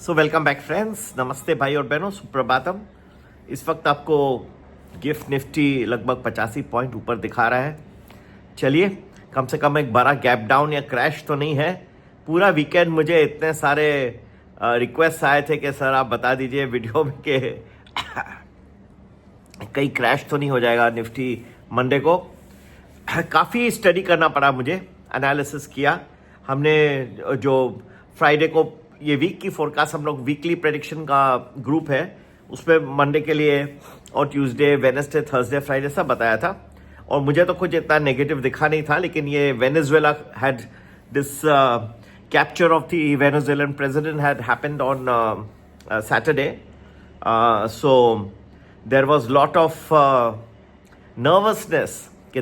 So welcome back friends, नमस्ते भाई और बहनों, सुप्रभातम। इस वक्त आपको गिफ्ट निफ्टी लगभग 85 पॉइंट ऊपर दिखा रहा है। चलिए, कम से कम एक बड़ा गैप डाउन या क्रैश तो नहीं है। पूरा वीकेंड मुझे इतने सारे रिक्वेस्ट आए थे कि सर आप बता दीजिए वीडियो में कि कहीं क्रैश तो नहीं हो जाएगा निफ्टी मंडे को। काफ़ी स्टडी करना पड़ा मुझे, एनालिसिस किया हमने। जो फ्राइडे को ये वीक की फोरकास्ट, हम लोग वीकली प्रेडिक्शन का ग्रुप है, उसमें मंडे के लिए और ट्यूसडे, वेडनेसडे, थर्सडे, फ्राइडे सब बताया था। और मुझे तो कुछ इतना नेगेटिव दिखा नहीं था, लेकिन ये Venezuela had this capture of the Venezuelan president had happened on Saturday. So there was lot of nervousness कि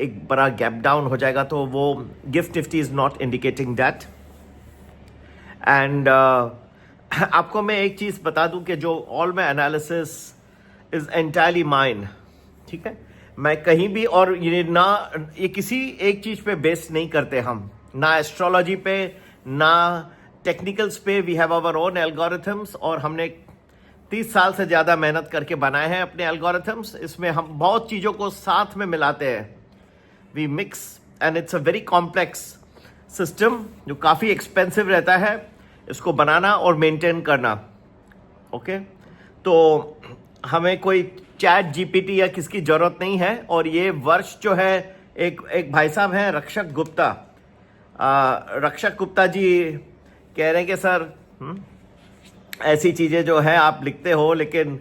एक बड़ा गैप डाउन हो जाएगा, तो वो gift nifty is not indicating that. And आपको मैं एक चीज़ बता दूं कि जो all my analysis is entirely mine, ठीक है। मैं कहीं भी, और ये किसी एक चीज़ पे बेस नहीं करते हम, ना एस्ट्रोलॉजी पे ना टेक्निकल्स पे। We have our own algorithms, और हमने 30 साल से ज़्यादा मेहनत करके बनाए हैं अपने एल्गोरिथम्स। इसमें हम बहुत चीज़ों को साथ में मिलाते हैं, we mix, and it's a very complex system जो काफ़ी एक्सपेंसिव रहता है इसको बनाना और मेंटेन करना। ओके, तो हमें कोई चैट जीपीटी या किसकी ज़रूरत नहीं है। और ये वर्ष जो है, एक भाई साहब हैं रक्षक गुप्ता, रक्षक गुप्ता जी कह रहे हैं कि सर ऐसी चीज़ें जो है आप लिखते हो, लेकिन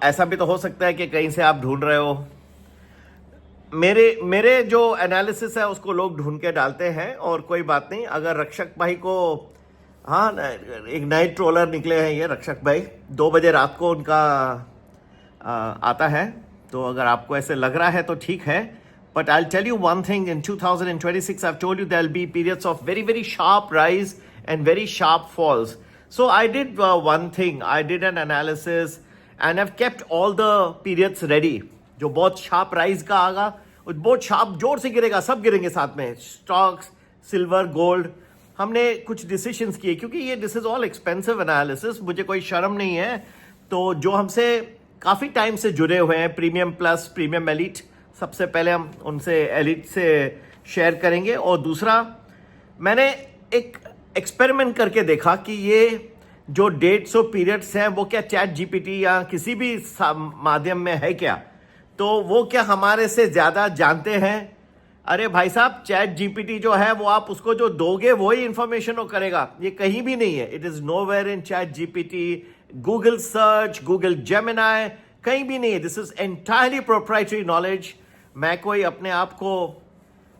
ऐसा भी तो हो सकता है कि कहीं से आप ढूंढ रहे हो। मेरे जो एनालिसिस है उसको लोग ढूंढ के डालते हैं, और कोई बात नहीं। अगर रक्षक भाई को, हाँ, एक नाइट ट्रोलर निकले हैं ये रक्षक भाई, 2 बजे रात को उनका आता है, तो अगर आपको ऐसे लग रहा है तो ठीक है। But I will tell you one thing, in 2026 I have told you there will be periods of very very sharp rise and very sharp falls. So I did one thing, I did an analysis and have kept all the periods ready. जो बहुत sharp rise का आगा, बहुत sharp जोर से गिरेगा, सब गिरेंगे साथ में, स्टॉक्स, सिल्वर, गोल्ड। हमने कुछ डिसीजंस किए, क्योंकि ये this is all expensive analysis, मुझे कोई शर्म नहीं है। तो जो हमसे काफ़ी टाइम से जुड़े हुए हैं, प्रीमियम प्लस, प्रीमियम एलिट, सबसे पहले हम उनसे एलिट से शेयर करेंगे। और दूसरा, मैंने एक एक्सपेरिमेंट करके देखा कि ये जो 150 पीरियड्स हैं वो क्या चैट जीपीटी या किसी भी माध्यम में है क्या, तो वो क्या हमारे से ज़्यादा जानते हैं? अरे भाई साहब, चैट जीपीटी जो है वो आप उसको जो दोगे वही इंफॉर्मेशन वो करेगा, ये कहीं भी नहीं है। It is nowhere in chat GPT, Google search, Google Gemini, कहीं भी नहीं है। This is entirely proprietary knowledge. मैं कोई अपने आप को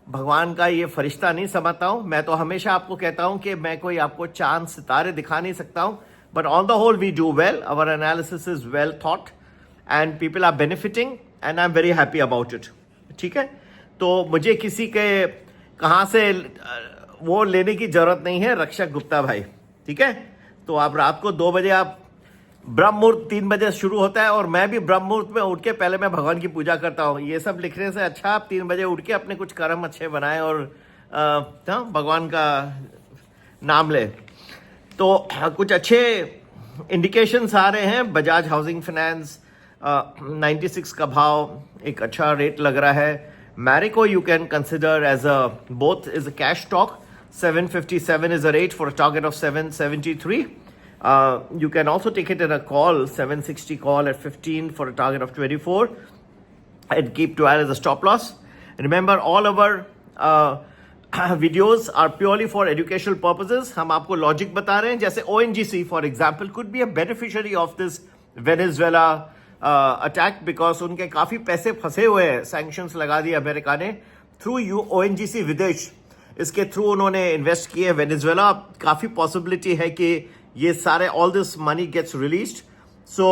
भगवान का ये फरिश्ता नहीं समझता हूँ। मैं तो हमेशा आपको कहता हूँ कि मैं कोई आपको चांद सितारे दिखा नहीं सकता हूँ, but on the whole we do well, our analysis is well thought and people are benefiting and I am very happy about it. ठीक है, तो मुझे किसी के कहाँ से वो लेने की जरूरत नहीं है, रक्षक गुप्ता भाई। ठीक है, तो आप रात को 2 बजे, आप ब्रह्म मुहूर्त 3 बजे शुरू होता है, और मैं भी ब्रह्म मुहूर्त में उठ के पहले मैं भगवान की पूजा करता हूँ। ये सब लिखने से अच्छा आप 3 बजे उठ के अपने कुछ कर्म अच्छे बनाए और भगवान का नाम ले। तो कुछ अच्छे इंडिकेशंस आ रहे हैं। बजाज हाउसिंग फाइनेंस 96 का भाव एक अच्छा रेट लग रहा है। Marico you can consider as both is a cash stock. 757 is a rate for a target of 773. You can also take it in a call, 760 call at 15 for a target of 24, and keep 12 as a stop loss. Remember, all of our videos are purely for educational purposes. हम आपको logic बता रहे हैं। जैसे ONGC for example could be a beneficiary of this Venezuela attack, because उनके काफ़ी पैसे फंसे हुए हैं, सैंक्शंस लगा दिए अमेरिका ने थ्रू ONGC विदेश, इसके थ्रू उन्होंने इन्वेस्ट किए वेनेजुएला। काफ़ी पॉसिबिलिटी है कि ये सारे all this money gets released. So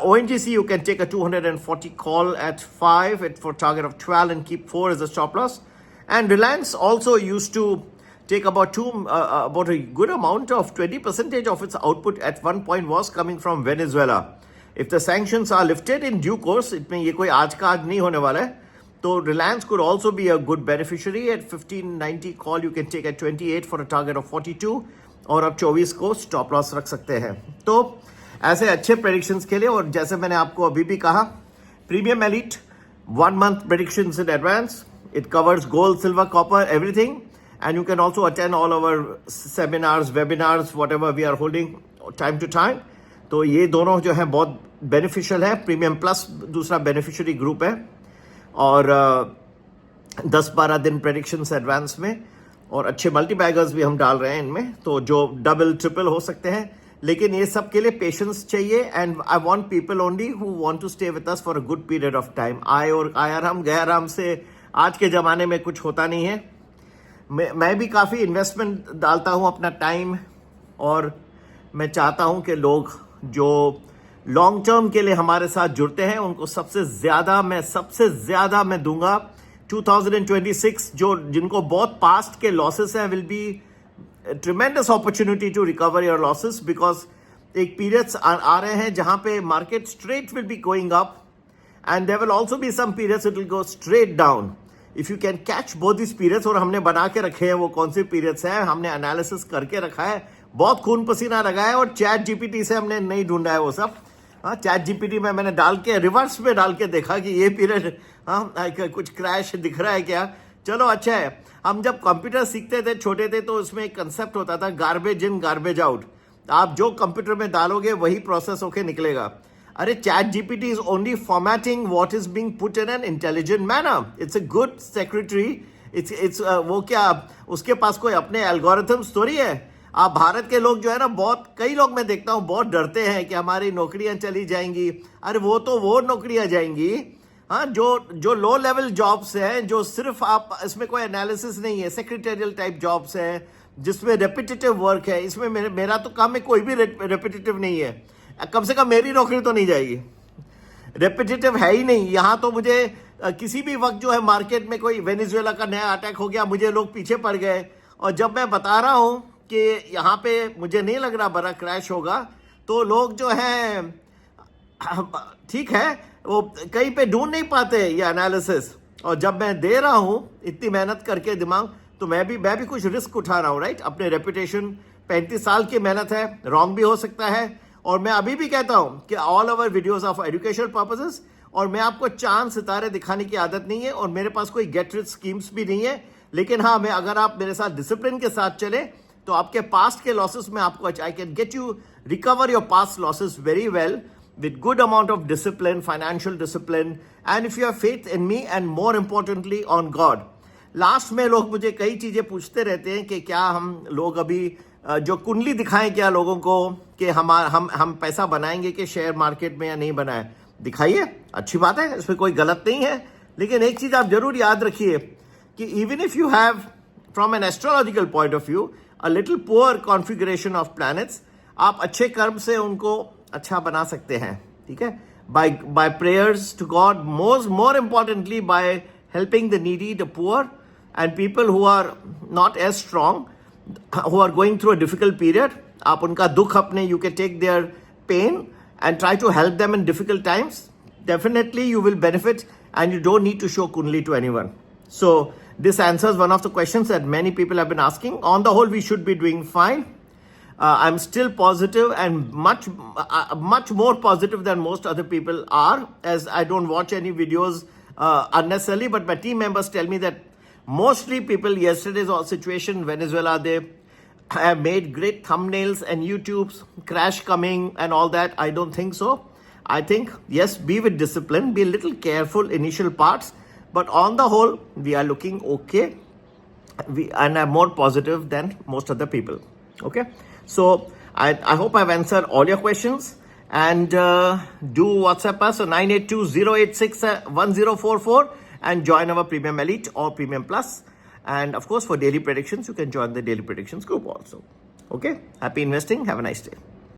ONGC you can take a 240 call at 5 for target of 12 and keep 4 as a stop loss. And Reliance also used to take about a good amount of 20% of its output at one point was coming from Venezuela. If the sanctions are lifted in due course, इसमें ये कोई आज का आज नहीं होने वाला है, तो Reliance could also be a good beneficiary at 1590 call. You can take at 28 for a target of 42. और अब 24 को स्टॉप लॉस रख सकते हैं। तो ऐसे अच्छे प्रेडिक्शंस के लिए, और जैसे मैंने आपको अभी भी कहा, premium elite 1 month predictions in advance. It covers gold, silver, copper, everything. And you can also attend all our seminars, webinars, whatever we are holding time to time. तो ये दोनों जो है बहुत बेनिफिशियल है। प्रीमियम प्लस दूसरा beneficiary group है, और 10-12 दिन प्रेडिक्शंस एडवांस में, और अच्छे मल्टी बैगर्स भी हम डाल रहे हैं इनमें, तो जो डबल ट्रिपल हो सकते हैं। लेकिन ये सब के लिए पेशेंस चाहिए, and I want people only who want to stay with us for a good period of time. आए और आराम गए आराम से आज के ज़माने में कुछ होता नहीं है। मैं भी काफ़ी इन्वेस्टमेंट डालता हूँ अपना टाइम, और मैं चाहता हूँ कि लोग जो लॉन्ग टर्म के लिए हमारे साथ जुड़ते हैं उनको सबसे ज़्यादा मैं दूंगा। 2026 जो जिनको बहुत पास्ट के लॉसेस हैं will be tremendous opportunity to recover your losses, because एक पीरियड्स आ रहे हैं जहां पे market straight will be going up, and there will also be some periods it will go straight down. If you can catch both this periods, और हमने बना के रखे हैं वो कौन से पीरियड्स हैं, हमने एनालिसिस करके रखा है, बहुत खून पसीना लगा है, और चैट जीपीटी से हमने नहीं ढूंढा है वो सब। हाँ, चैट जीपीटी में मैंने डाल के रिवर्स में डाल के देखा कि ये पीरियड कुछ क्रैश दिख रहा है क्या। चलो अच्छा है। हम जब कंप्यूटर सीखते थे छोटे थे तो उसमें एक कंसेप्ट होता था गार्बेज इन गार्बेज आउट। आप जो कंप्यूटर में डालोगे वही प्रोसेस होके निकलेगा। अरे chat GPT is only formatting what is being put in an intelligent manner. It's a good secretary. It's वो क्या उसके पास कोई अपने एल्गोरिथम्स थोड़ी है। आप भारत के लोग जो है ना, बहुत कई लोग मैं देखता हूँ बहुत डरते हैं कि हमारी नौकरियां चली जाएंगी। अरे वो नौकरियां जाएंगी, हाँ, जो लो लेवल जॉब्स हैं, जो सिर्फ आप इसमें कोई एनालिसिस नहीं है, सेक्रेटरियल टाइप जॉब्स हैं जिसमें रेपिटेटिव वर्क है। इसमें मेरा तो काम में कोई भी रेपिटेटिव नहीं है। कम से कम मेरी नौकरी तो नहीं जाएगी। रेपिटेटिव है ही नहीं। यहाँ तो मुझे किसी भी वक्त जो है मार्केट में कोई वेनेजुएला का नया अटैक हो गया, मुझे लोग पीछे पड़ गए, और जब मैं बता रहा हूँ कि यहाँ पे मुझे नहीं लग रहा बड़ा क्रैश होगा, तो लोग जो हैं ठीक है वो कहीं पे ढूंढ नहीं पाते ये एनालिसिस। और जब मैं दे रहा हूँ इतनी मेहनत करके दिमाग, तो मैं भी कुछ रिस्क उठा रहा हूँ, राइट। अपने रेपुटेशन 35 साल की मेहनत है, रॉन्ग भी हो सकता है। और मैं अभी भी कहता हूँ कि all over videos of educational purposes, और मैं आपको चांद सितारे दिखाने की आदत नहीं है, और मेरे पास कोई गेट रिच स्कीम्स भी नहीं है। लेकिन हाँ, मैं अगर आप मेरे साथ डिसिप्लिन के साथ चले तो आपके पास्ट के लॉसेस में आपको I can get you recover your past losses very well with good amount of discipline, financial discipline, and if you have faith in me and more importantly on God. Last में लोग मुझे कई चीज़ें पूछते रहते हैं कि क्या हम लोग अभी जो कुंडली दिखाएं क्या लोगों को कि हम पैसा बनाएंगे कि शेयर मार्केट में या नहीं बनाएं। दिखाइए, अच्छी बात है, इसमें कोई गलत नहीं है। लेकिन एक चीज़ आप जरूर याद रखिए कि even if you have from an astrological point of view a little poor configuration of planets, आप अच्छे कर्म से उनको अच्छा बना सकते हैं, ठीक है, by prayers to God, more importantly by helping the needy, the poor, and people who are not as strong, who are going through a difficult period. आप उनका दुख अपने, you can take their pain and try to help them in difficult times. Definitely you will benefit and you don't need to show kundali to anyone. So this answers one of the questions that many people have been asking. On the whole, we should be doing fine. I'm still positive and much more positive than most other people are, as I don't watch any videos unnecessarily, but my team members tell me that mostly people, yesterday's situation, Venezuela, they have made great thumbnails and YouTube's crash coming and all that. I don't think so. I think, yes, be with discipline, be a little careful initial parts, but on the whole, we are looking okay. And I'm more positive than most other people. Okay. So I hope I've answered all your questions, and do WhatsApp us on 982-086-1044 and join our Premium Elite or Premium Plus. And of course, for daily predictions, you can join the Daily Predictions group also. Okay. Happy investing. Have a nice day.